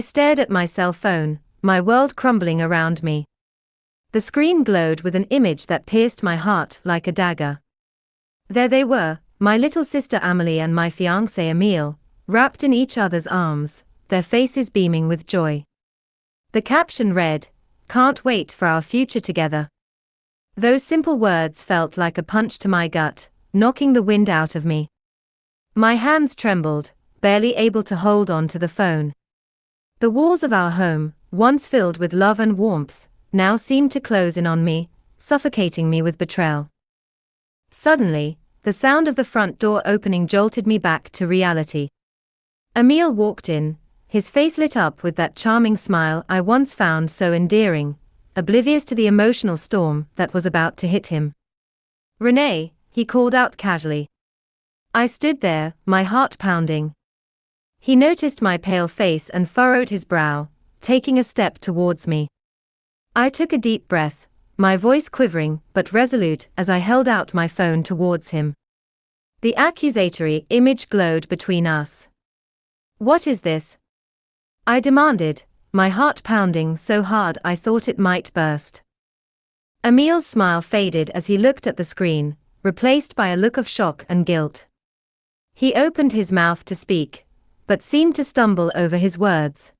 I stared at my cell phone, my world crumbling around me. The screen glowed with an image that pierced my heart like a dagger. There they were, my little sister Amelie and my fiancé Emile, wrapped in each other's arms, their faces beaming with joy. The caption read, "Can't wait for our future together." Those simple words felt like a punch to my gut, knocking the wind out of me. My hands trembled, barely able to hold on to the phone. The walls of our home, once filled with love and warmth, now seemed to close in on me, suffocating me with betrayal. Suddenly, the sound of the front door opening jolted me back to reality. Emile walked in, his face lit up with that charming smile I once found so endearing, oblivious to the emotional storm that was about to hit him. "Renee," he called out casually. I stood there, my heart pounding. He noticed my pale face and furrowed his brow, taking a step towards me. I took a deep breath, my voice quivering but resolute as I held out my phone towards him. The accusatory image glowed between us. "What is this?" I demanded, my heart pounding so hard I thought it might burst. Emile's smile faded as he looked at the screen, replaced by a look of shock and guilt. He opened his mouth to speak, but seemed to stumble over his words.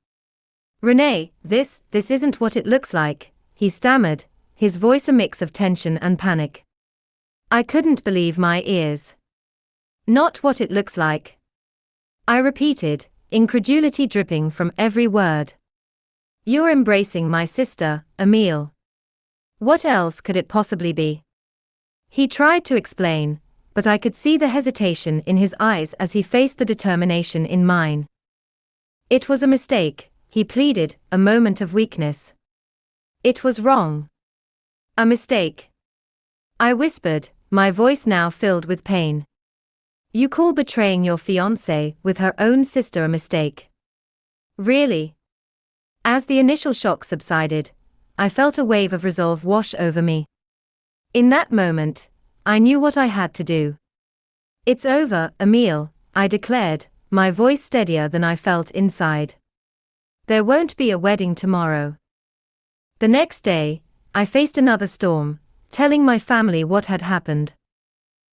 "Renee, this isn't what it looks like," he stammered, his voice a mix of tension and panic. I couldn't believe my ears. "Not what it looks like," I repeated, incredulity dripping from every word. "You're embracing my sister, Emile. What else could it possibly be?" He tried to explain, but I could see the hesitation in his eyes as he faced the determination in mine. "It was a mistake," he pleaded, a moment of weakness. "It was wrong. A mistake," I whispered, my voice now filled with pain. "You call betraying your fiancée with her own sister a mistake? Really?" As the initial shock subsided, I felt a wave of resolve wash over me. In that moment, I knew what I had to do. "It's over, Emile," I declared, my voice steadier than I felt inside. "There won't be a wedding tomorrow." The next day, I faced another storm, telling my family what had happened.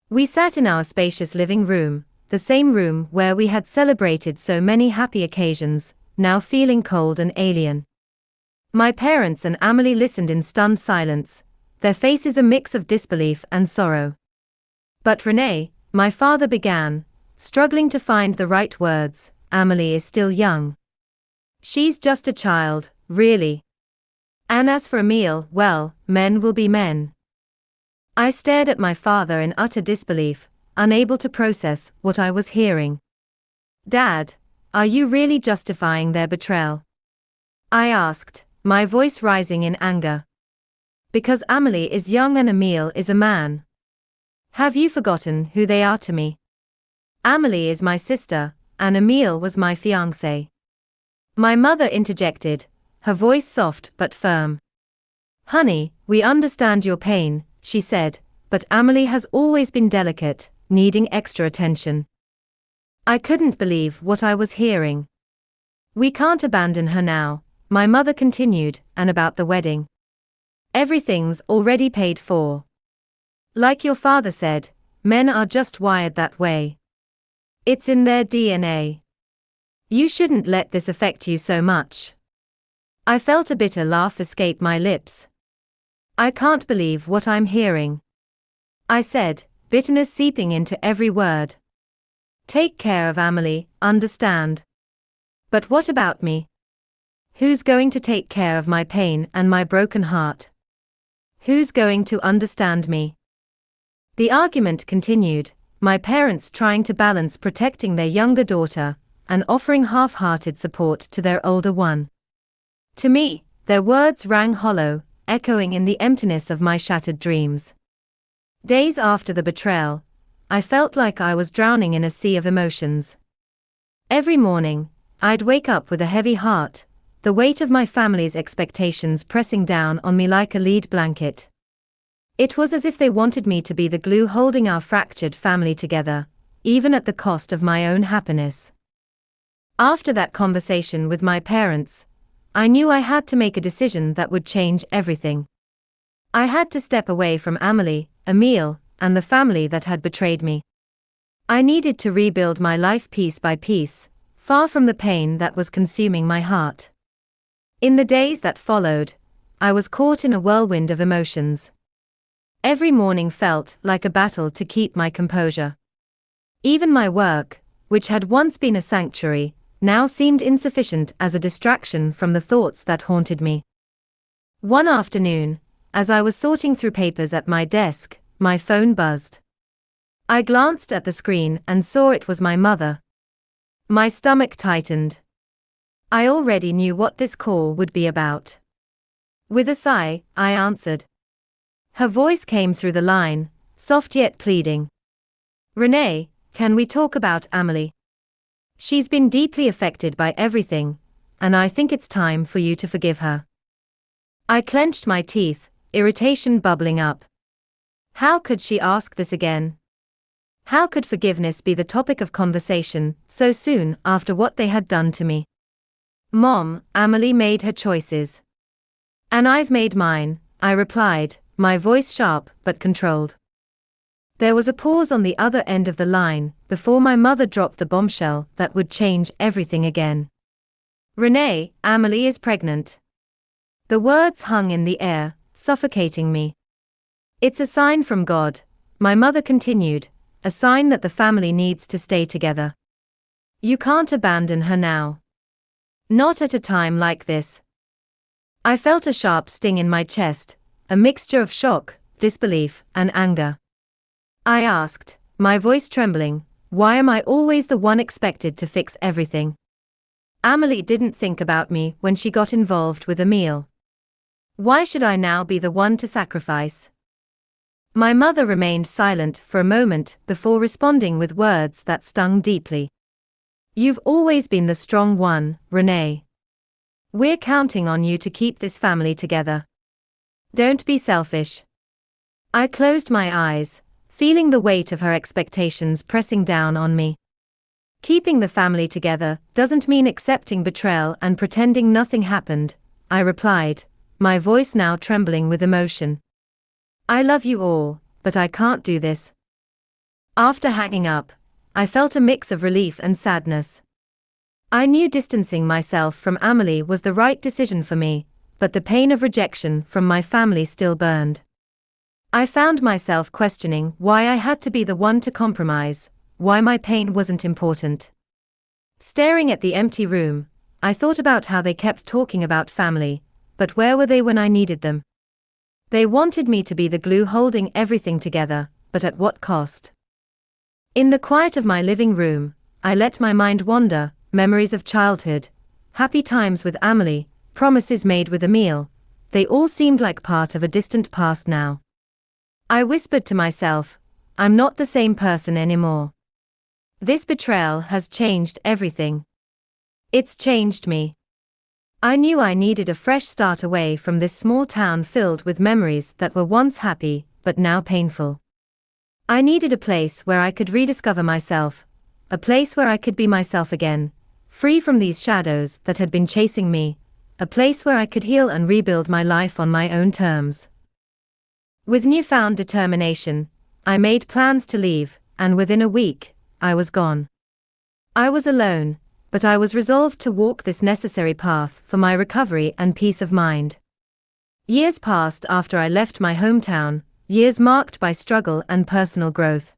We sat in our spacious living room, the same room where we had celebrated so many happy occasions, now feeling cold and alien. My parents and Amelie listened in stunned silence, their faces a mix of disbelief and sorrow. "But Renee," my father began, struggling to find the right words, "Amelie is still young. She's just a child, really. And as for Emile, well, men will be men." I stared at my father in utter disbelief, unable to process what I was hearing. "Dad, are you really justifying their betrayal?" I asked, my voice rising in anger. "Because Amelie is young and Emile is a man. Have you forgotten who they are to me? Amelie is my sister, and Emile was my fiancé." My mother interjected, her voice soft but firm. "Honey, we understand your pain," she said, "but Amelie has always been delicate, needing extra attention." I couldn't believe what I was hearing. "We can't abandon her now," my mother continued, "and about the wedding. Everything's already paid for. Like your father said, men are just wired that way. It's in their DNA. You shouldn't let this affect you so much." I felt a bitter laugh escape my lips. "I can't believe what I'm hearing," I said, bitterness seeping into every word. "Take care of Amelie, understand? But what about me? Who's going to take care of my pain and my broken heart? Who's going to understand me?" The argument continued, my parents trying to balance protecting their younger daughter and offering half-hearted support to their older one. To me, their words rang hollow, echoing in the emptiness of my shattered dreams. Days after the betrayal, I felt like I was drowning in a sea of emotions. Every morning, I'd wake up with a heavy heart, the weight of my family's expectations pressing down on me like a lead blanket. It was as if they wanted me to be the glue holding our fractured family together, even at the cost of my own happiness. After that conversation with my parents, I knew I had to make a decision that would change everything. I had to step away from Amelie, Emile, and the family that had betrayed me. I needed to rebuild my life piece by piece, far from the pain that was consuming my heart. In the days that followed, I was caught in a whirlwind of emotions. Every morning felt like a battle to keep my composure. Even my work, which had once been a sanctuary, now seemed insufficient as a distraction from the thoughts that haunted me. One afternoon, as I was sorting through papers at my desk, my phone buzzed. I glanced at the screen and saw it was my mother. My stomach tightened. I already knew what this call would be about. With a sigh, I answered. Her voice came through the line, soft yet pleading. Renee, can we talk about Amelie? She's been deeply affected by everything, and I think it's time for you to forgive her. I clenched my teeth, irritation bubbling up. How could she ask this again? How could forgiveness be the topic of conversation so soon after what they had done to me? Mom, Amelie made her choices. And I've made mine, I replied, my voice sharp but controlled. There was a pause on the other end of the line before my mother dropped the bombshell that would change everything again. Renee, Amelie is pregnant. The words hung in the air, suffocating me. It's a sign from God, my mother continued, a sign that the family needs to stay together. You can't abandon her now. Not at a time like this. I felt a sharp sting in my chest, a mixture of shock, disbelief, and anger. I asked, my voice trembling, why am I always the one expected to fix everything? Amelie didn't think about me when she got involved with Emile. Why should I now be the one to sacrifice? My mother remained silent for a moment before responding with words that stung deeply. You've always been the strong one, Renee. We're counting on you to keep this family together. Don't be selfish. I closed my eyes, feeling the weight of her expectations pressing down on me. Keeping the family together doesn't mean accepting betrayal and pretending nothing happened, I replied, my voice now trembling with emotion. I love you all, but I can't do this. After hanging up, I felt a mix of relief and sadness. I knew distancing myself from Amelie was the right decision for me, but the pain of rejection from my family still burned. I found myself questioning why I had to be the one to compromise, why my pain wasn't important. Staring at the empty room, I thought about how they kept talking about family, but where were they when I needed them? They wanted me to be the glue holding everything together, but at what cost? In the quiet of my living room, I let my mind wander, memories of childhood, happy times with Amelie, promises made with Emile, they all seemed like part of a distant past now. I whispered to myself, I'm not the same person anymore. This betrayal has changed everything. It's changed me. I knew I needed a fresh start away from this small town filled with memories that were once happy, but now painful. I needed a place where I could rediscover myself, a place where I could be myself again, free from these shadows that had been chasing me, a place where I could heal and rebuild my life on my own terms. With newfound determination, I made plans to leave, and within a week, I was gone. I was alone, but I was resolved to walk this necessary path for my recovery and peace of mind. Years passed after I left my hometown, years marked by struggle and personal growth.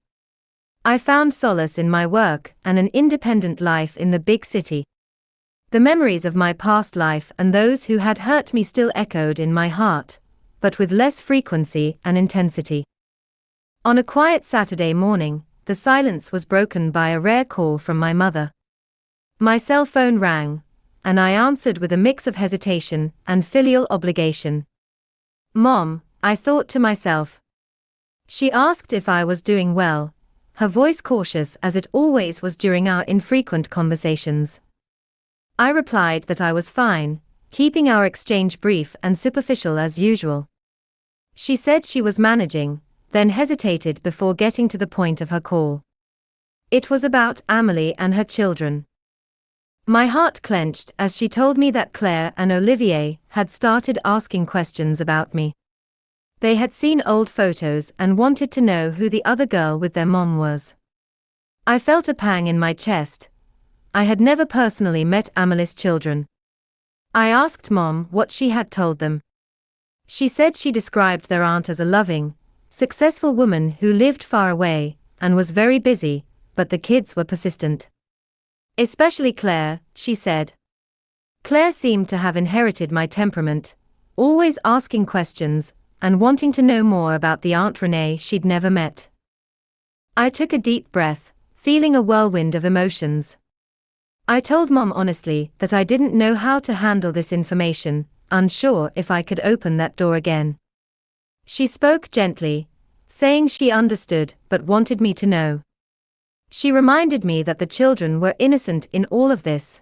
I found solace in my work and an independent life in the big city. The memories of my past life and those who had hurt me still echoed in my heart, but with less frequency and intensity. On a quiet Saturday morning, the silence was broken by a rare call from my mother. My cell phone rang, and I answered with a mix of hesitation and filial obligation. Mom, I thought to myself. She asked if I was doing well, her voice cautious as it always was during our infrequent conversations. I replied that I was fine, keeping our exchange brief and superficial as usual. She said she was managing, then hesitated before getting to the point of her call. It was about Amelie and her children. My heart clenched as she told me that Claire and Olivier had started asking questions about me. They had seen old photos and wanted to know who the other girl with their mom was. I felt a pang in my chest. I had never personally met Amelie's children. I asked Mom what she had told them. She said she described their aunt as a loving, successful woman who lived far away and was very busy, but the kids were persistent. Especially Claire, she said. Claire seemed to have inherited my temperament, always asking questions and wanting to know more about the Aunt Renee she'd never met. I took a deep breath, feeling a whirlwind of emotions. I told Mom honestly that I didn't know how to handle this information, unsure if I could open that door again. She spoke gently, saying she understood but wanted me to know. She reminded me that the children were innocent in all of this.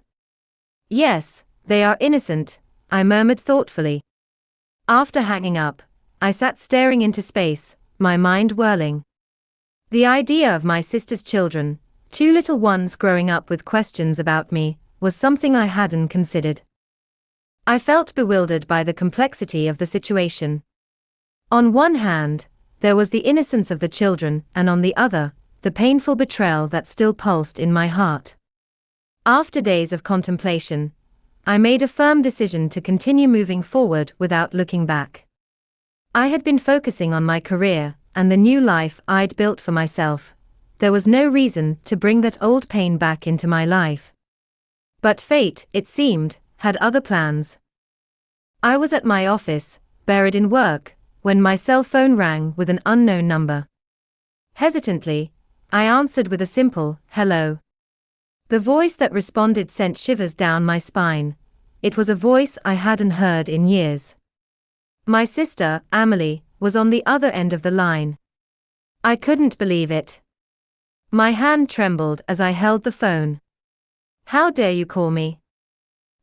Yes, they are innocent, I murmured thoughtfully. After hanging up, I sat staring into space, my mind whirling. The idea of my sister's children, two little ones growing up with questions about me, was something I hadn't considered. I felt bewildered by the complexity of the situation. On one hand, there was the innocence of the children, and on the other, the painful betrayal that still pulsed in my heart. After days of contemplation, I made a firm decision to continue moving forward without looking back. I had been focusing on my career and the new life I'd built for myself. There was no reason to bring that old pain back into my life. But fate, it seemed, had other plans. I was at my office, buried in work, when my cell phone rang with an unknown number. Hesitantly, I answered with a simple, "Hello." The voice that responded sent shivers down my spine. It was a voice I hadn't heard in years. My sister, Amelie, was on the other end of the line. I couldn't believe it. My hand trembled as I held the phone. "How dare you call me?"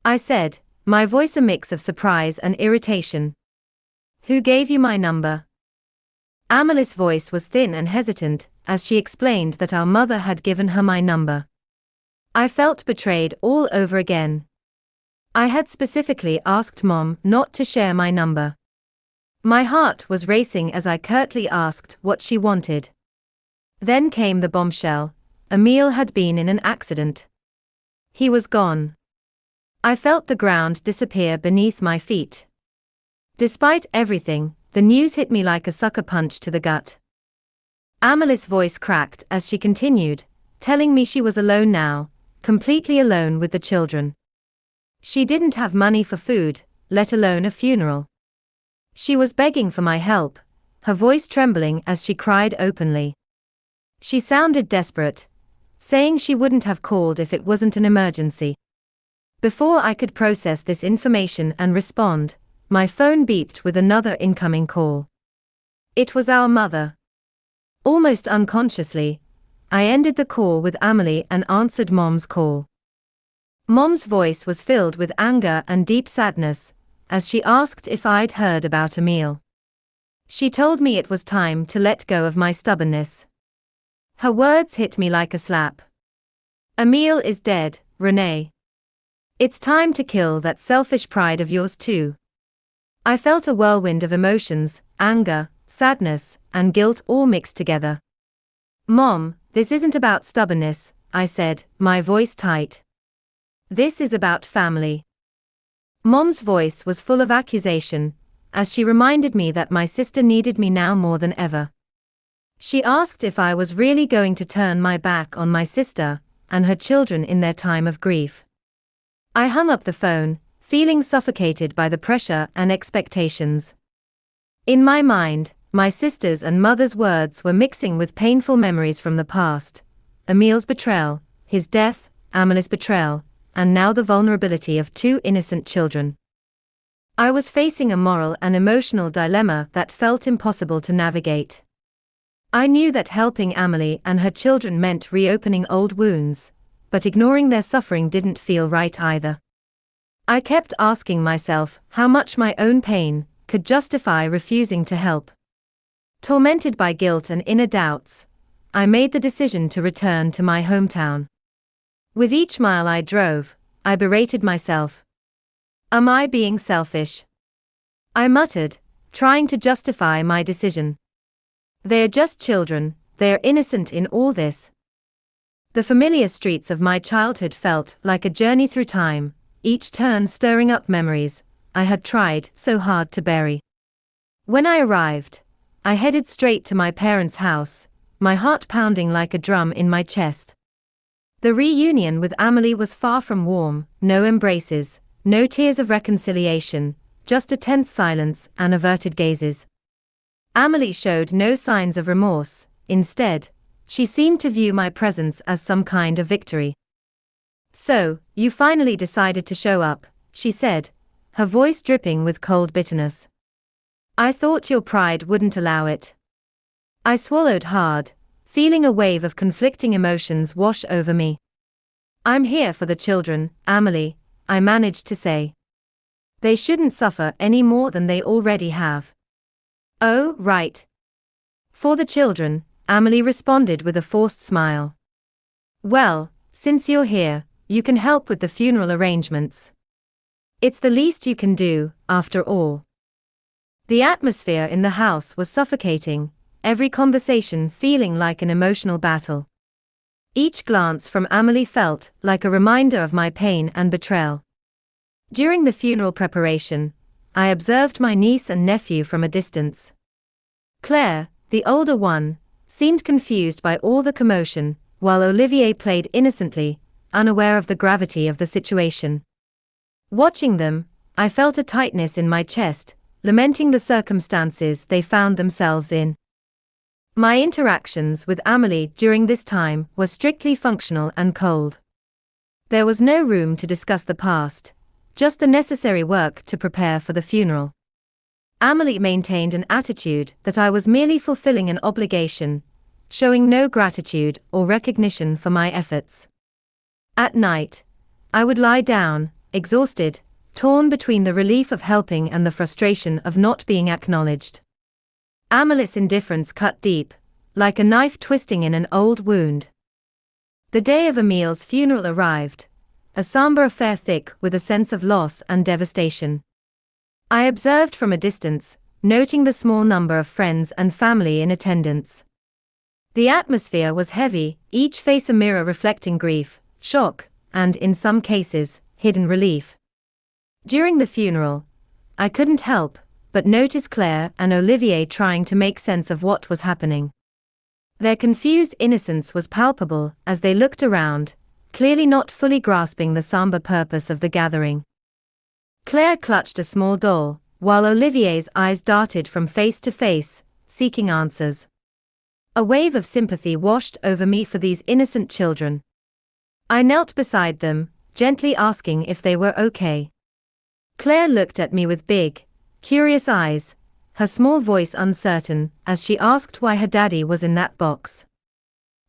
I said, my voice a mix of surprise and irritation. "Who gave you my number?" Amelie's voice was thin and hesitant, as she explained that our mother had given her my number. I felt betrayed all over again. I had specifically asked Mom not to share my number. My heart was racing as I curtly asked what she wanted. Then came the bombshell. Emile had been in an accident. He was gone. I felt the ground disappear beneath my feet. Despite everything, the news hit me like a sucker punch to the gut. Amelie's voice cracked as she continued, telling me she was alone now, completely alone with the children. She didn't have money for food, let alone a funeral. She was begging for my help, her voice trembling as she cried openly. She sounded desperate, saying she wouldn't have called if it wasn't an emergency. Before I could process this information and respond, my phone beeped with another incoming call. It was our mother. Almost unconsciously, I ended the call with Amelie and answered Mom's call. Mom's voice was filled with anger and deep sadness, as she asked if I'd heard about Emile. She told me it was time to let go of my stubbornness. Her words hit me like a slap. "Emile is dead, Renee. It's time to kill that selfish pride of yours too." I felt a whirlwind of emotions, anger, sadness, and guilt all mixed together. "Mom, this isn't about stubbornness," I said, my voice tight. "This is about family." Mom's voice was full of accusation, as she reminded me that my sister needed me now more than ever. She asked if I was really going to turn my back on my sister and her children in their time of grief. I hung up the phone, feeling suffocated by the pressure and expectations. In my mind, my sister's and mother's words were mixing with painful memories from the past. Emile's betrayal, his death, Amelie's betrayal, and now the vulnerability of two innocent children. I was facing a moral and emotional dilemma that felt impossible to navigate. I knew that helping Amelie and her children meant reopening old wounds, but ignoring their suffering didn't feel right either. I kept asking myself how much my own pain could justify refusing to help. Tormented by guilt and inner doubts, I made the decision to return to my hometown. With each mile I drove, I berated myself. Am I being selfish? I muttered, trying to justify my decision. They are just children, they are innocent in all this. The familiar streets of my childhood felt like a journey through time, each turn stirring up memories I had tried so hard to bury. When I arrived, I headed straight to my parents' house, my heart pounding like a drum in my chest. The reunion with Amelie was far from warm, no embraces, no tears of reconciliation, just a tense silence and averted gazes. Amelie showed no signs of remorse. Instead, she seemed to view my presence as some kind of victory. "So, you finally decided to show up," she said, her voice dripping with cold bitterness. "I thought your pride wouldn't allow it." I swallowed hard, feeling a wave of conflicting emotions wash over me. "I'm here for the children, Amelie," I managed to say. "They shouldn't suffer any more than they already have." "Oh, right. For the children," Amelie responded with a forced smile. "Well, since you're here, you can help with the funeral arrangements. It's the least you can do, after all." The atmosphere in the house was suffocating, every conversation feeling like an emotional battle. Each glance from Amelie felt like a reminder of my pain and betrayal. During the funeral preparation, I observed my niece and nephew from a distance. Claire, the older one, seemed confused by all the commotion, while Olivier played innocently, unaware of the gravity of the situation. Watching them, I felt a tightness in my chest, lamenting the circumstances they found themselves in. My interactions with Amelie during this time were strictly functional and cold. There was no room to discuss the past, just the necessary work to prepare for the funeral. Amelie maintained an attitude that I was merely fulfilling an obligation, showing no gratitude or recognition for my efforts. At night, I would lie down, exhausted, torn between the relief of helping and the frustration of not being acknowledged. Amelie's indifference cut deep, like a knife twisting in an old wound. The day of Emile's funeral arrived, a somber affair thick with a sense of loss and devastation. I observed from a distance, noting the small number of friends and family in attendance. The atmosphere was heavy, each face a mirror reflecting grief, shock, and, in some cases, hidden relief. During the funeral, I couldn't help but notice Claire and Olivier trying to make sense of what was happening. Their confused innocence was palpable as they looked around, clearly not fully grasping the somber purpose of the gathering. Claire clutched a small doll, while Olivier's eyes darted from face to face, seeking answers. A wave of sympathy washed over me for these innocent children. I knelt beside them, gently asking if they were okay. Claire looked at me with big, curious eyes, her small voice uncertain as she asked why her daddy was in that box.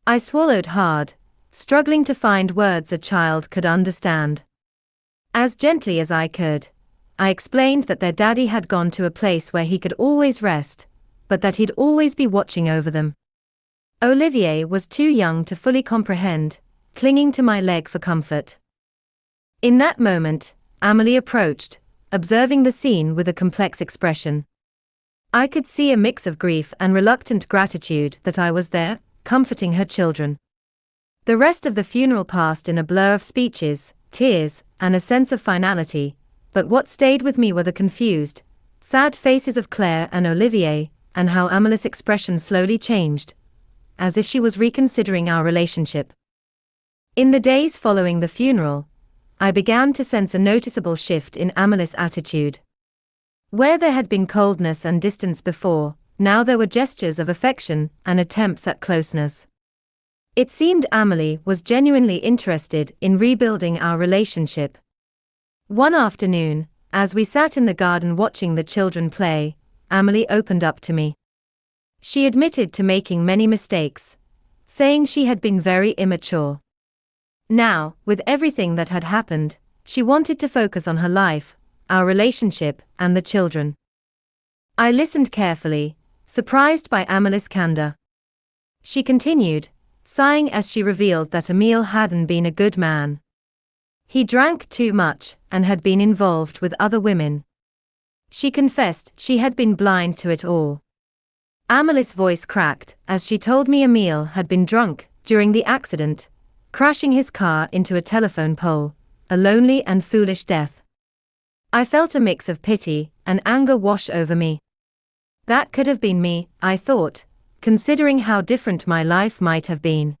I swallowed hard, struggling to find words a child could understand. As gently as I could, I explained that their daddy had gone to a place where he could always rest, but that he'd always be watching over them. Olivier was too young to fully comprehend, clinging to my leg for comfort. In that moment, Amelie approached, observing the scene with a complex expression. I could see a mix of grief and reluctant gratitude that I was there, comforting her children. The rest of the funeral passed in a blur of speeches, tears, and a sense of finality, but what stayed with me were the confused, sad faces of Claire and Olivier, and how Amelie's expression slowly changed, as if she was reconsidering our relationship. In the days following the funeral, I began to sense a noticeable shift in Amelie's attitude. Where there had been coldness and distance before, now there were gestures of affection and attempts at closeness. It seemed Amelie was genuinely interested in rebuilding our relationship. One afternoon, as we sat in the garden watching the children play, Amelie opened up to me. She admitted to making many mistakes, saying she had been very immature. Now, with everything that had happened, she wanted to focus on her life, our relationship, and the children. I listened carefully, surprised by Amelie's candor. She continued, sighing as she revealed that Emile hadn't been a good man. He drank too much and had been involved with other women. She confessed she had been blind to it all. Amelie's voice cracked as she told me Emile had been drunk during the accident, crashing his car into a telephone pole, a lonely and foolish death. I felt a mix of pity and anger wash over me. That could have been me, I thought, considering how different my life might have been.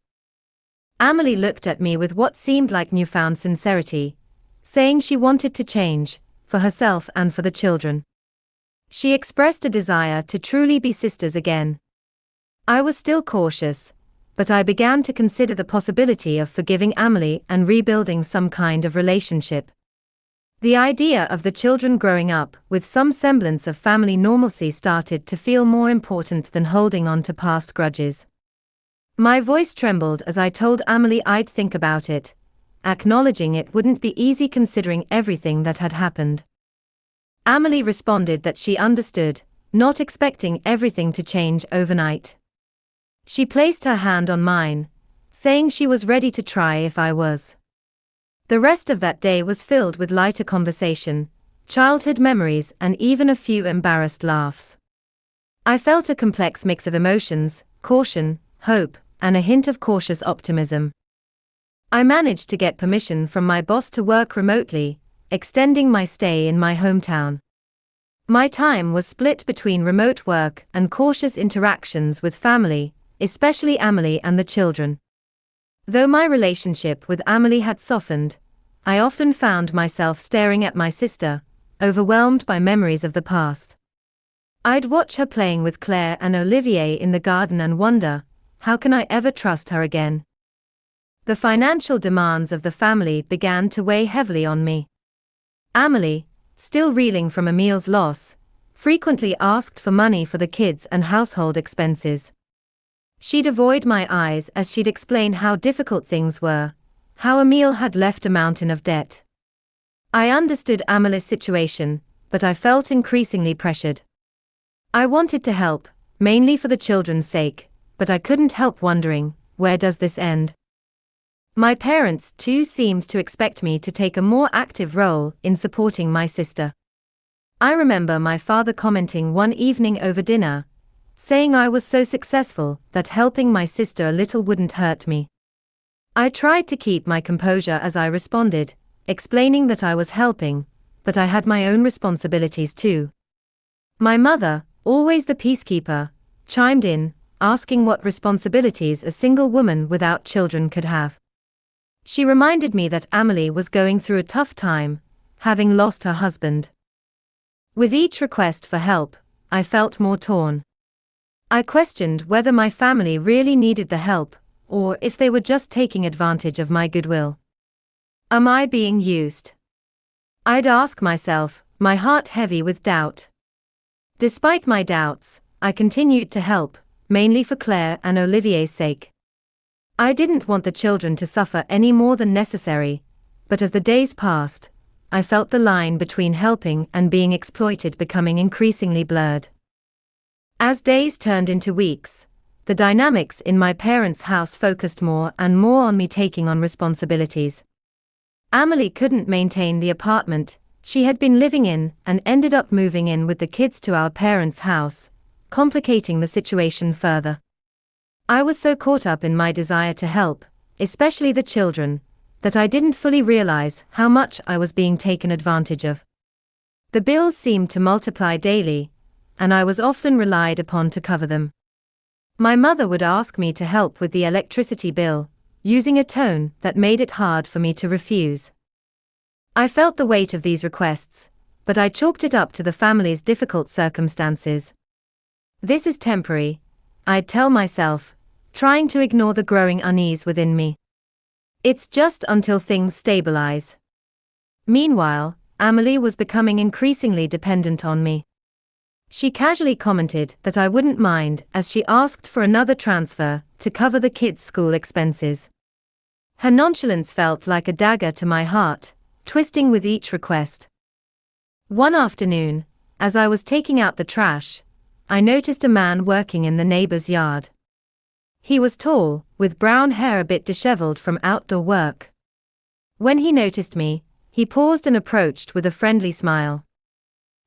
Amelie looked at me with what seemed like newfound sincerity, saying she wanted to change, for herself and for the children. She expressed a desire to truly be sisters again. I was still cautious, but I began to consider the possibility of forgiving Amelie and rebuilding some kind of relationship. The idea of the children growing up with some semblance of family normalcy started to feel more important than holding on to past grudges. My voice trembled as I told Amelie I'd think about it, acknowledging it wouldn't be easy considering everything that had happened. Amelie responded that she understood, not expecting everything to change overnight. She placed her hand on mine, saying she was ready to try if I was. The rest of that day was filled with lighter conversation, childhood memories, and even a few embarrassed laughs. I felt a complex mix of emotions, caution, hope, and a hint of cautious optimism. I managed to get permission from my boss to work remotely, extending my stay in my hometown. My time was split between remote work and cautious interactions with family, especially Amelie and the children. Though my relationship with Amelie had softened, I often found myself staring at my sister, overwhelmed by memories of the past. I'd watch her playing with Claire and Olivier in the garden and wonder, how can I ever trust her again? The financial demands of the family began to weigh heavily on me. Amelie, still reeling from Emile's loss, frequently asked for money for the kids and household expenses. She'd avoid my eyes as she'd explain how difficult things were, how Emile had left a mountain of debt. I understood Amelie's situation, but I felt increasingly pressured. I wanted to help, mainly for the children's sake, but I couldn't help wondering, where does this end? My parents too seemed to expect me to take a more active role in supporting my sister. I remember my father commenting one evening over dinner, saying I was so successful that helping my sister a little wouldn't hurt me. I tried to keep my composure as I responded, explaining that I was helping, but I had my own responsibilities too. My mother, always the peacekeeper, chimed in, asking what responsibilities a single woman without children could have. She reminded me that Amelie was going through a tough time, having lost her husband. With each request for help, I felt more torn. I questioned whether my family really needed the help, or if they were just taking advantage of my goodwill. Am I being used? I'd ask myself, my heart heavy with doubt. Despite my doubts, I continued to help, mainly for Claire and Olivier's sake. I didn't want the children to suffer any more than necessary, but as the days passed, I felt the line between helping and being exploited becoming increasingly blurred. As days turned into weeks, the dynamics in my parents' house focused more and more on me taking on responsibilities. Amelie couldn't maintain the apartment she had been living in and ended up moving in with the kids to our parents' house, complicating the situation further. I was so caught up in my desire to help, especially the children, that I didn't fully realize how much I was being taken advantage of. The bills seemed to multiply daily, and I was often relied upon to cover them. My mother would ask me to help with the electricity bill, using a tone that made it hard for me to refuse. I felt the weight of these requests, but I chalked it up to the family's difficult circumstances. This is temporary, I'd tell myself, trying to ignore the growing unease within me. It's just until things stabilize. Meanwhile, Amelie was becoming increasingly dependent on me. She casually commented that I wouldn't mind as she asked for another transfer to cover the kids' school expenses. Her nonchalance felt like a dagger to my heart, twisting with each request. One afternoon, as I was taking out the trash, I noticed a man working in the neighbor's yard. He was tall, with brown hair a bit disheveled from outdoor work. When he noticed me, he paused and approached with a friendly smile.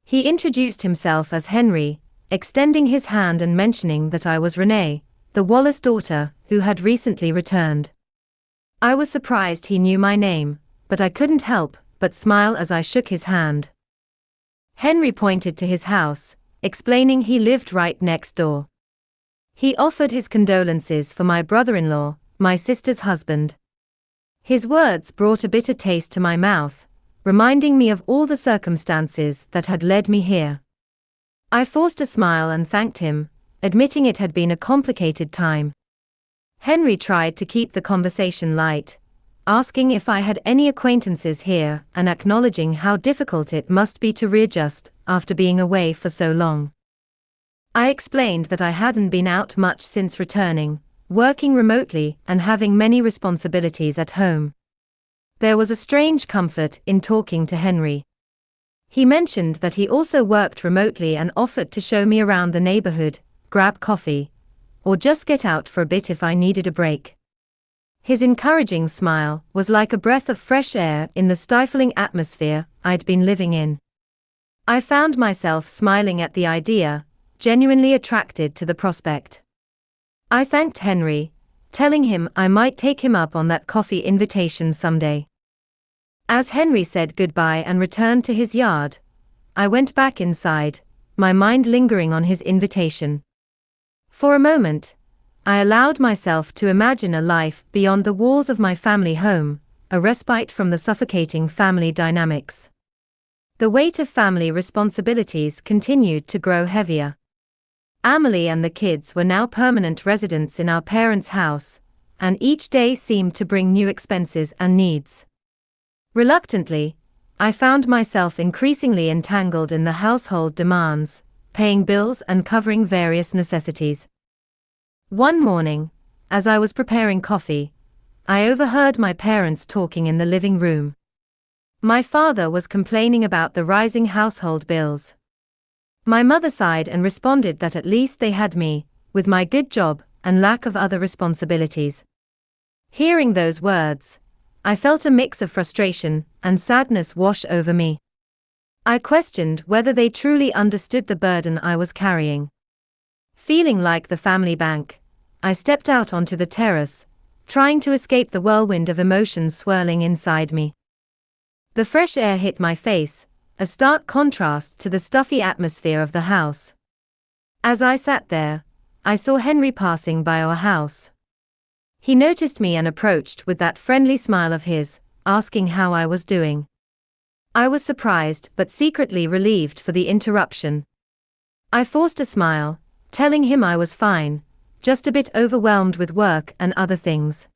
He introduced himself as Henry, extending his hand and mentioning that I was Renee, the Wallace daughter, who had recently returned. I was surprised he knew my name, but I couldn't help but smile as I shook his hand. Henry pointed to his house, explaining he lived right next door. He offered his condolences for my brother-in-law, my sister's husband. His words brought a bitter taste to my mouth, reminding me of all the circumstances that had led me here. I forced a smile and thanked him, admitting it had been a complicated time. Henry tried to keep the conversation light, asking if I had any acquaintances here and acknowledging how difficult it must be to readjust after being away for so long. I explained that I hadn't been out much since returning, working remotely and having many responsibilities at home. There was a strange comfort in talking to Henry. He mentioned that he also worked remotely and offered to show me around the neighborhood, grab coffee, or just get out for a bit if I needed a break. His encouraging smile was like a breath of fresh air in the stifling atmosphere I'd been living in. I found myself smiling at the idea, genuinely attracted to the prospect. I thanked Henry, telling him I might take him up on that coffee invitation someday. As Henry said goodbye and returned to his yard, I went back inside, my mind lingering on his invitation. For a moment, I allowed myself to imagine a life beyond the walls of my family home, a respite from the suffocating family dynamics. The weight of family responsibilities continued to grow heavier. Amelie and the kids were now permanent residents in our parents' house, and each day seemed to bring new expenses and needs. Reluctantly, I found myself increasingly entangled in the household demands, paying bills and covering various necessities. One morning, as I was preparing coffee, I overheard my parents talking in the living room. My father was complaining about the rising household bills. My mother sighed and responded that at least they had me, with my good job and lack of other responsibilities. Hearing those words, I felt a mix of frustration and sadness wash over me. I questioned whether they truly understood the burden I was carrying. Feeling like the family bank, I stepped out onto the terrace, trying to escape the whirlwind of emotions swirling inside me. The fresh air hit my face, a stark contrast to the stuffy atmosphere of the house. As I sat there, I saw Henry passing by our house. He noticed me and approached with that friendly smile of his, asking how I was doing. I was surprised but secretly relieved for the interruption. I forced a smile, telling him I was fine, just a bit overwhelmed with work and other things.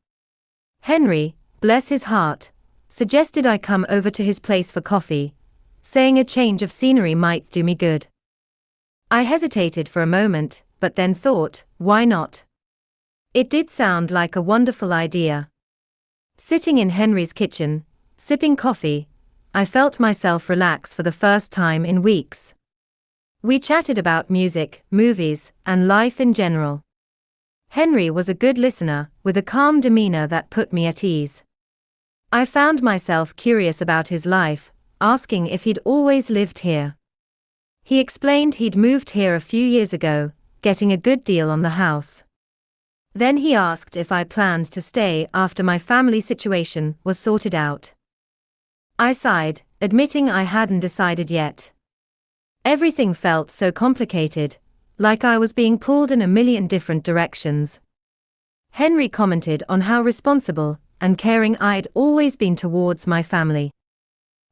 Henry, bless his heart, suggested I come over to his place for coffee, saying a change of scenery might do me good. I hesitated for a moment, but then thought, why not? It did sound like a wonderful idea. Sitting in Henry's kitchen, sipping coffee, I felt myself relax for the first time in weeks. We chatted about music, movies, and life in general. Henry was a good listener, with a calm demeanor that put me at ease. I found myself curious about his life, asking if he'd always lived here. He explained he'd moved here a few years ago, getting a good deal on the house. Then he asked if I planned to stay after my family situation was sorted out. I sighed, admitting I hadn't decided yet. Everything felt so complicated, like I was being pulled in a million different directions. Henry commented on how responsible and caring I'd always been towards my family.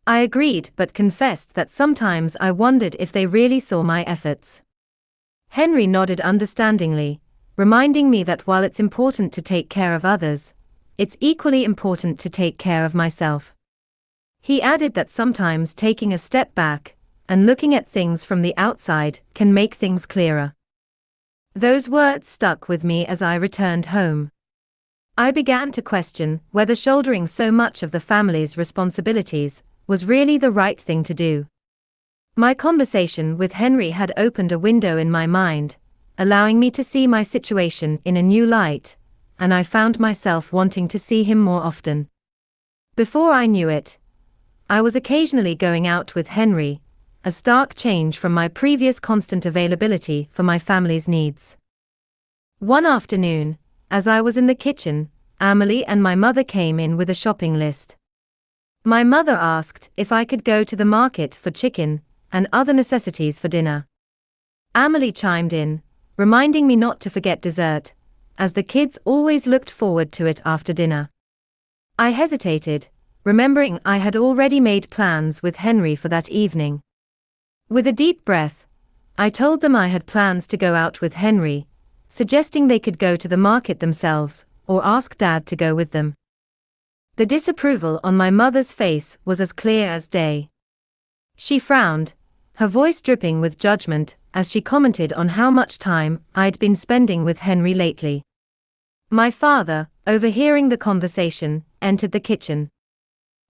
I agreed but confessed that sometimes I wondered if they really saw my efforts. Henry nodded understandingly, reminding me that while it's important to take care of others, it's equally important to take care of myself. He added that sometimes taking a step back and looking at things from the outside can make things clearer. Those words stuck with me as I returned home. I began to question whether shouldering so much of the family's responsibilities was really the right thing to do. My conversation with Henry had opened a window in my mind, allowing me to see my situation in a new light, and I found myself wanting to see him more often. Before I knew it, I was occasionally going out with Henry, a stark change from my previous constant availability for my family's needs. One afternoon, as I was in the kitchen, Amelie and my mother came in with a shopping list. My mother asked if I could go to the market for chicken and other necessities for dinner. Amelie chimed in, reminding me not to forget dessert, as the kids always looked forward to it after dinner. I hesitated, remembering I had already made plans with Henry for that evening. With a deep breath, I told them I had plans to go out with Henry, suggesting they could go to the market themselves or ask Dad to go with them. The disapproval on my mother's face was as clear as day. She frowned, her voice dripping with judgment as she commented on how much time I'd been spending with Henry lately. My father, overhearing the conversation, entered the kitchen.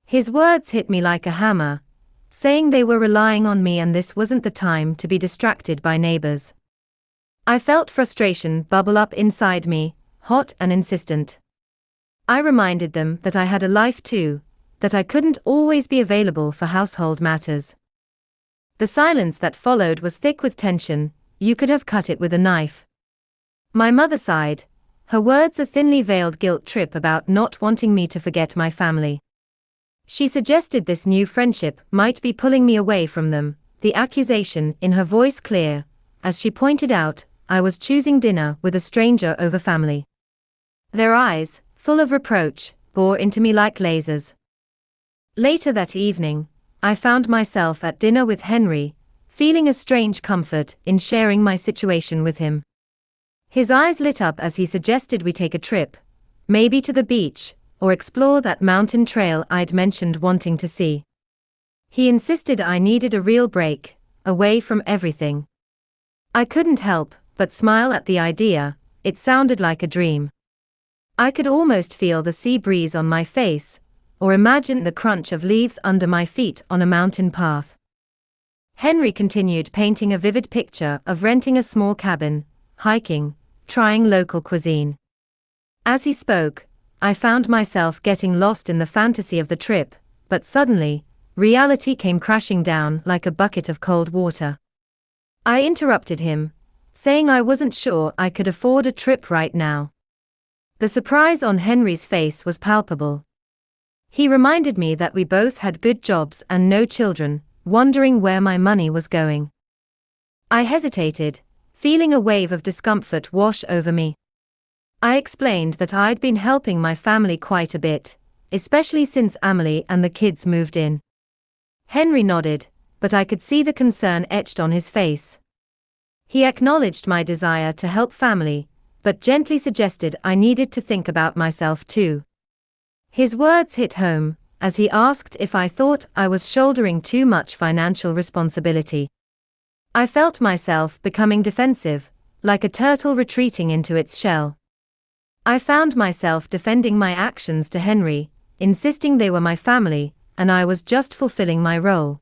His words hit me like a hammer, saying they were relying on me and this wasn't the time to be distracted by neighbors. I felt frustration bubble up inside me, hot and insistent. I reminded them that I had a life too, that I couldn't always be available for household matters. The silence that followed was thick with tension, you could have cut it with a knife. My mother sighed, her words a thinly veiled guilt trip about not wanting me to forget my family. She suggested this new friendship might be pulling me away from them, the accusation in her voice clear, as she pointed out, I was choosing dinner with a stranger over family. Their eyes, full of reproach, bore into me like lasers. Later that evening, I found myself at dinner with Henry, feeling a strange comfort in sharing my situation with him. His eyes lit up as he suggested we take a trip, maybe to the beach, or explore that mountain trail I'd mentioned wanting to see. He insisted I needed a real break, away from everything. I couldn't help but smile at the idea, it sounded like a dream. I could almost feel the sea breeze on my face, or imagine the crunch of leaves under my feet on a mountain path. Henry continued painting a vivid picture of renting a small cabin, hiking, trying local cuisine. As he spoke, I found myself getting lost in the fantasy of the trip, but suddenly, reality came crashing down like a bucket of cold water. I interrupted him, saying I wasn't sure I could afford a trip right now. The surprise on Henry's face was palpable. He reminded me that we both had good jobs and no children, wondering where my money was going. I hesitated, feeling a wave of discomfort wash over me. I explained that I'd been helping my family quite a bit, especially since Amelie and the kids moved in. Henry nodded, but I could see the concern etched on his face. He acknowledged my desire to help family, but gently suggested I needed to think about myself too. His words hit home, as he asked if I thought I was shouldering too much financial responsibility. I felt myself becoming defensive, like a turtle retreating into its shell. I found myself defending my actions to Henry, insisting they were my family, and I was just fulfilling my role.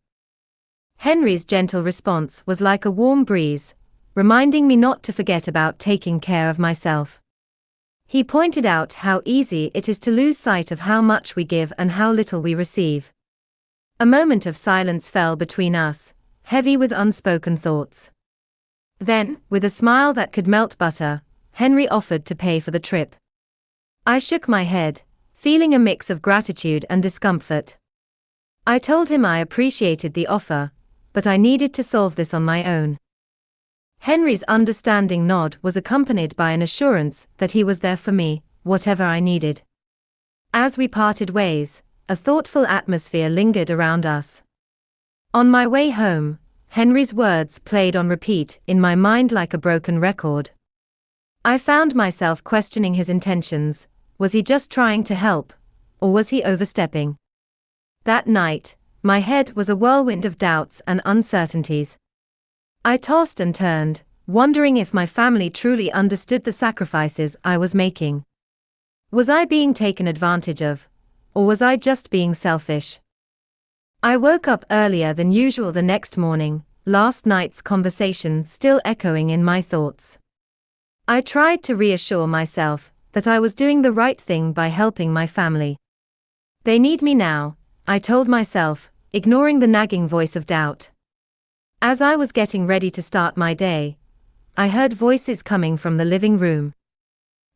Henry's gentle response was like a warm breeze, reminding me not to forget about taking care of myself. He pointed out how easy it is to lose sight of how much we give and how little we receive. A moment of silence fell between us, heavy with unspoken thoughts. Then, with a smile that could melt butter, Henry offered to pay for the trip. I shook my head, feeling a mix of gratitude and discomfort. I told him I appreciated the offer, but I needed to solve this on my own. Henry's understanding nod was accompanied by an assurance that he was there for me, whatever I needed. As we parted ways, a thoughtful atmosphere lingered around us. On my way home, Henry's words played on repeat in my mind like a broken record. I found myself questioning his intentions. Was he just trying to help, or was he overstepping? That night, my head was a whirlwind of doubts and uncertainties. I tossed and turned, wondering if my family truly understood the sacrifices I was making. Was I being taken advantage of, or was I just being selfish? I woke up earlier than usual the next morning, last night's conversation still echoing in my thoughts. I tried to reassure myself that I was doing the right thing by helping my family. They need me now, I told myself, ignoring the nagging voice of doubt. As I was getting ready to start my day, I heard voices coming from the living room.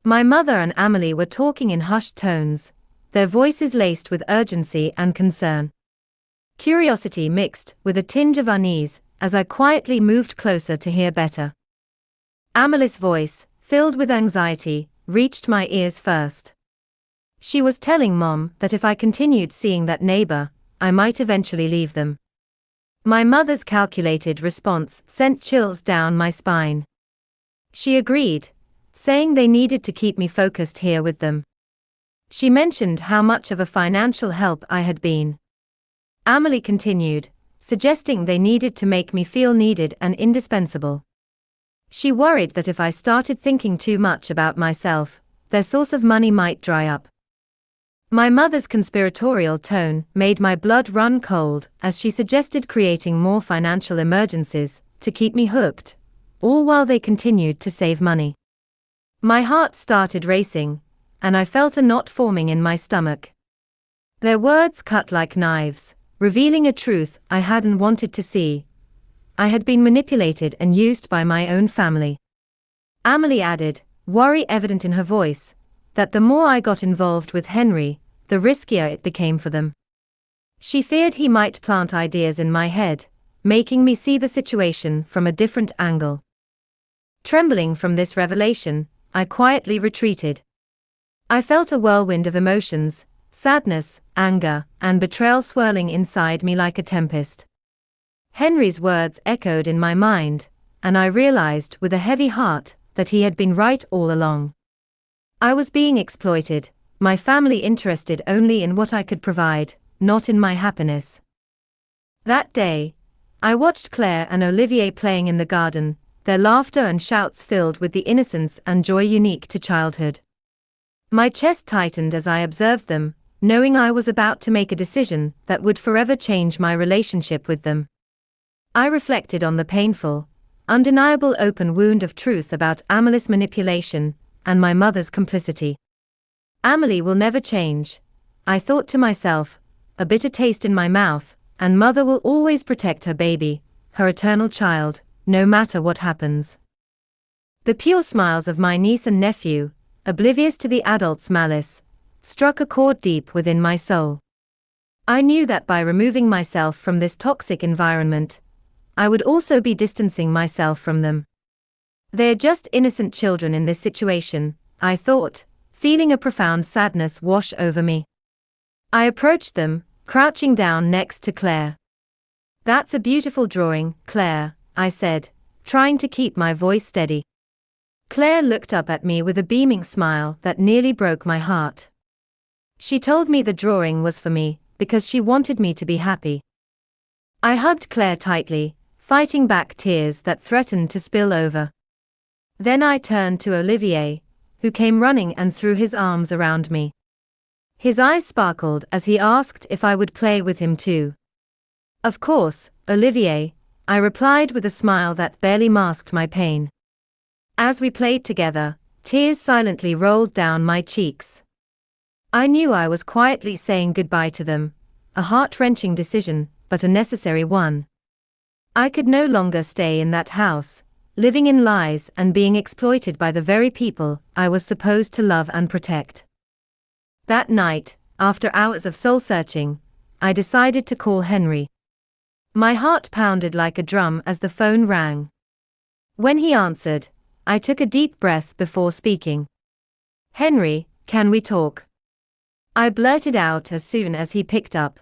My mother and Amelie were talking in hushed tones, their voices laced with urgency and concern. Curiosity mixed with a tinge of unease as I quietly moved closer to hear better. Amelie's voice, filled with anxiety, reached my ears first. She was telling Mom that if I continued seeing that neighbor, I might eventually leave them. My mother's calculated response sent chills down my spine. She agreed, saying they needed to keep me focused here with them. She mentioned how much of a financial help I had been. Amelie continued, suggesting they needed to make me feel needed and indispensable. She worried that if I started thinking too much about myself, their source of money might dry up. My mother's conspiratorial tone made my blood run cold as she suggested creating more financial emergencies to keep me hooked, all while they continued to save money. My heart started racing, and I felt a knot forming in my stomach. Their words cut like knives, revealing a truth I hadn't wanted to see. I had been manipulated and used by my own family. Amelie added, worry evident in her voice, that the more I got involved with Henry, the riskier it became for them. She feared he might plant ideas in my head, making me see the situation from a different angle. Trembling from this revelation, I quietly retreated. I felt a whirlwind of emotions, sadness, anger, and betrayal swirling inside me like a tempest. Henry's words echoed in my mind, and I realized with a heavy heart that he had been right all along. I was being exploited, my family interested only in what I could provide, not in my happiness. That day, I watched Claire and Olivier playing in the garden, their laughter and shouts filled with the innocence and joy unique to childhood. My chest tightened as I observed them, knowing I was about to make a decision that would forever change my relationship with them. I reflected on the painful, undeniable open wound of truth about Amelie's manipulation and my mother's complicity. Amelie will never change, I thought to myself, a bitter taste in my mouth, and mother will always protect her baby, her eternal child, no matter what happens. The pure smiles of my niece and nephew, oblivious to the adult's malice, struck a chord deep within my soul. I knew that by removing myself from this toxic environment, I would also be distancing myself from them. They're just innocent children in this situation, I thought, feeling a profound sadness wash over me. I approached them, crouching down next to Claire. That's a beautiful drawing, Claire, I said, trying to keep my voice steady. Claire looked up at me with a beaming smile that nearly broke my heart. She told me the drawing was for me, because she wanted me to be happy. I hugged Claire tightly, fighting back tears that threatened to spill over. Then I turned to Olivier, who came running and threw his arms around me. His eyes sparkled as he asked if I would play with him too. Of course, Olivier, I replied with a smile that barely masked my pain. As we played together, tears silently rolled down my cheeks. I knew I was quietly saying goodbye to them, a heart-wrenching decision, but a necessary one. I could no longer stay in that house, living in lies and being exploited by the very people I was supposed to love and protect. That night, after hours of soul-searching, I decided to call Henry. My heart pounded like a drum as the phone rang. When he answered, I took a deep breath before speaking. "Henry, can we talk?" I blurted out as soon as he picked up.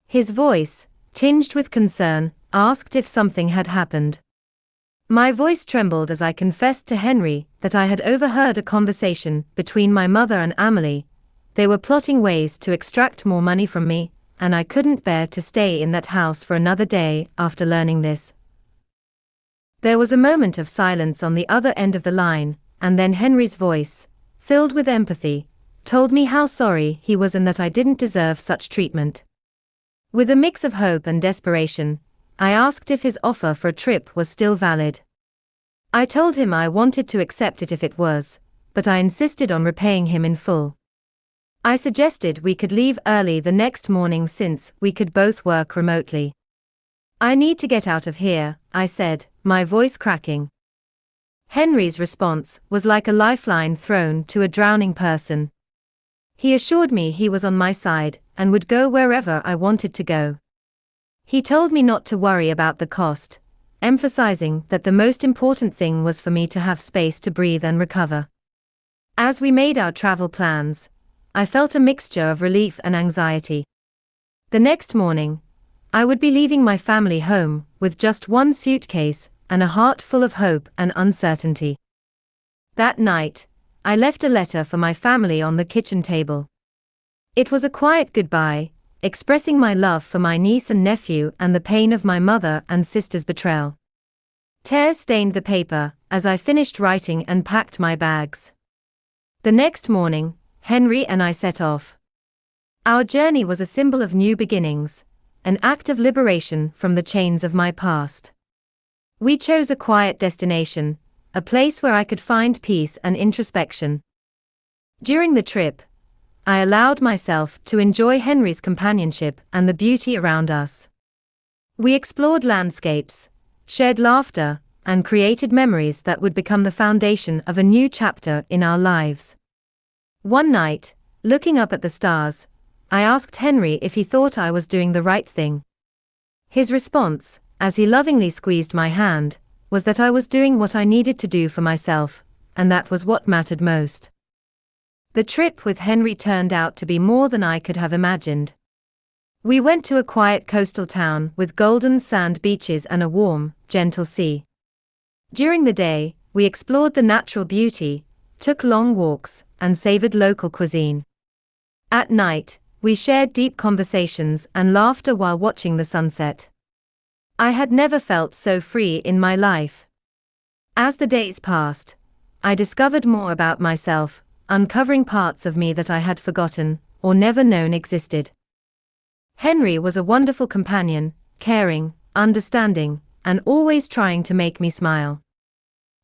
His voice, tinged with concern, asked if something had happened. My voice trembled as I confessed to Henry that I had overheard a conversation between my mother and Amelie. They were plotting ways to extract more money from me, and I couldn't bear to stay in that house for another day after learning this. There was a moment of silence on the other end of the line, and then Henry's voice, filled with empathy, told me how sorry he was and that I didn't deserve such treatment. With a mix of hope and desperation, I asked if his offer for a trip was still valid. I told him I wanted to accept it if it was, but I insisted on repaying him in full. I suggested we could leave early the next morning since we could both work remotely. "I need to get out of here," I said, my voice cracking. Henry's response was like a lifeline thrown to a drowning person. He assured me he was on my side and would go wherever I wanted to go. He told me not to worry about the cost, emphasizing that the most important thing was for me to have space to breathe and recover. As we made our travel plans, I felt a mixture of relief and anxiety. The next morning, I would be leaving my family home with just one suitcase and a heart full of hope and uncertainty. That night, I left a letter for my family on the kitchen table. It was a quiet goodbye, expressing my love for my niece and nephew and the pain of my mother and sister's betrayal. Tears stained the paper as I finished writing and packed my bags. The next morning, Henry and I set off. Our journey was a symbol of new beginnings, an act of liberation from the chains of my past. We chose a quiet destination, a place where I could find peace and introspection. During the trip, I allowed myself to enjoy Henry's companionship and the beauty around us. We explored landscapes, shared laughter, and created memories that would become the foundation of a new chapter in our lives. One night, looking up at the stars, I asked Henry if he thought I was doing the right thing. His response, as he lovingly squeezed my hand, was that I was doing what I needed to do for myself, and that was what mattered most. The trip with Henry turned out to be more than I could have imagined. We went to a quiet coastal town with golden sand beaches and a warm, gentle sea. During the day, we explored the natural beauty, took long walks, and savored local cuisine. At night, we shared deep conversations and laughter while watching the sunset. I had never felt so free in my life. As the days passed, I discovered more about myself, uncovering parts of me that I had forgotten or never known existed. Henry was a wonderful companion, caring, understanding, and always trying to make me smile.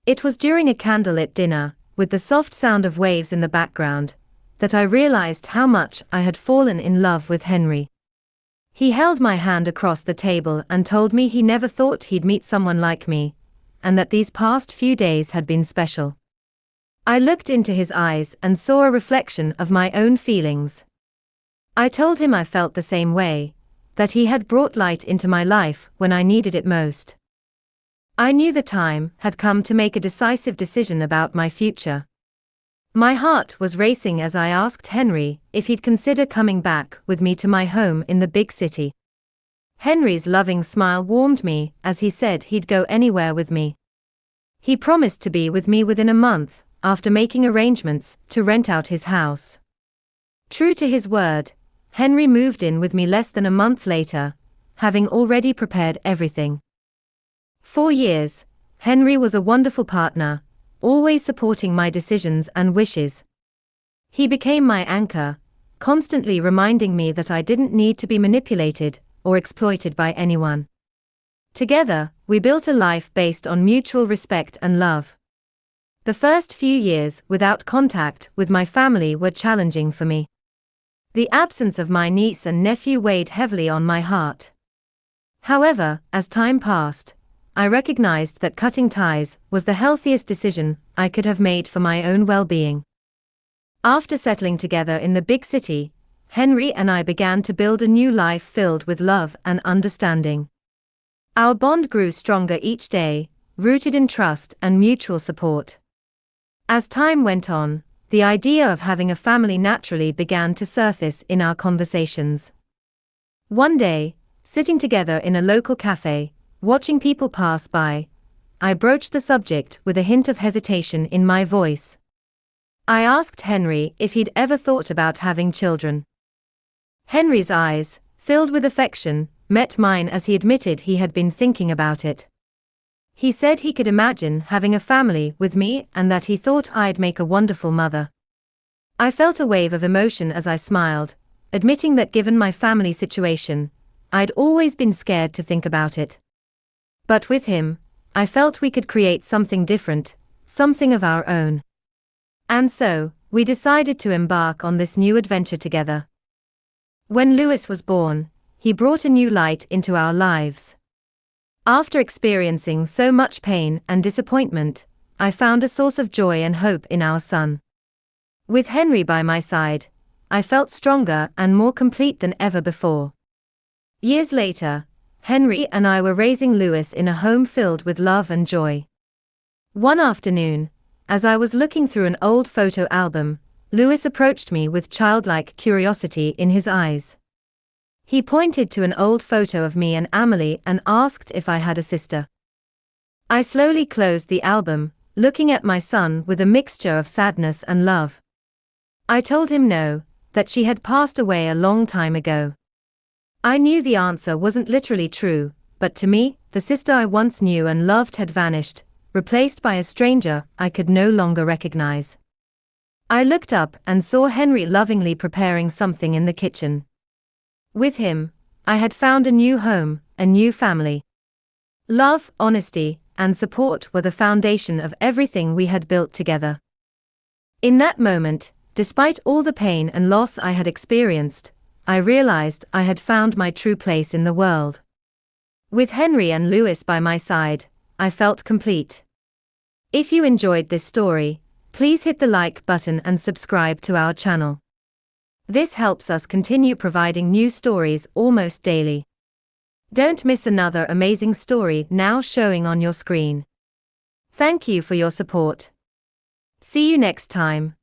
It was during a candlelit dinner, with the soft sound of waves in the background, that I realized how much I had fallen in love with Henry. He held my hand across the table and told me he never thought he'd meet someone like me, and that these past few days had been special. I looked into his eyes and saw a reflection of my own feelings. I told him I felt the same way, that he had brought light into my life when I needed it most. I knew the time had come to make a decisive decision about my future. My heart was racing as I asked Henry if he'd consider coming back with me to my home in the big city. Henry's loving smile warmed me as he said he'd go anywhere with me. He promised to be with me within a month, after making arrangements to rent out his house. True to his word, Henry moved in with me less than a month later, having already prepared everything. 4 years, Henry was a wonderful partner, always supporting my decisions and wishes. He became my anchor, constantly reminding me that I didn't need to be manipulated or exploited by anyone. Together, we built a life based on mutual respect and love. The first few years without contact with my family were challenging for me. The absence of my niece and nephew weighed heavily on my heart. However, as time passed, I recognized that cutting ties was the healthiest decision I could have made for my own well-being. After settling together in the big city, Henry and I began to build a new life filled with love and understanding. Our bond grew stronger each day, rooted in trust and mutual support. As time went on, the idea of having a family naturally began to surface in our conversations. One day, sitting together in a local cafe, watching people pass by, I broached the subject with a hint of hesitation in my voice. I asked Henry if he'd ever thought about having children. Henry's eyes, filled with affection, met mine as he admitted he had been thinking about it. He said he could imagine having a family with me and that he thought I'd make a wonderful mother. I felt a wave of emotion as I smiled, admitting that given my family situation, I'd always been scared to think about it. But with him, I felt we could create something different, something of our own. And so, we decided to embark on this new adventure together. When Lewis was born, he brought a new light into our lives. After experiencing so much pain and disappointment, I found a source of joy and hope in our son. With Henry by my side, I felt stronger and more complete than ever before. Years later, Henry and I were raising Lewis in a home filled with love and joy. One afternoon, as I was looking through an old photo album, Lewis approached me with childlike curiosity in his eyes. He pointed to an old photo of me and Amelie and asked if I had a sister. I slowly closed the album, looking at my son with a mixture of sadness and love. I told him no, that she had passed away a long time ago. I knew the answer wasn't literally true, but to me, the sister I once knew and loved had vanished, replaced by a stranger I could no longer recognize. I looked up and saw Henry lovingly preparing something in the kitchen. With him, I had found a new home, a new family. Love, honesty, and support were the foundation of everything we had built together. In that moment, despite all the pain and loss I had experienced, I realized I had found my true place in the world. With Henry and Lewis by my side, I felt complete. If you enjoyed this story, please hit the like button and subscribe to our channel. This helps us continue providing new stories almost daily. Don't miss another amazing story now showing on your screen. Thank you for your support. See you next time.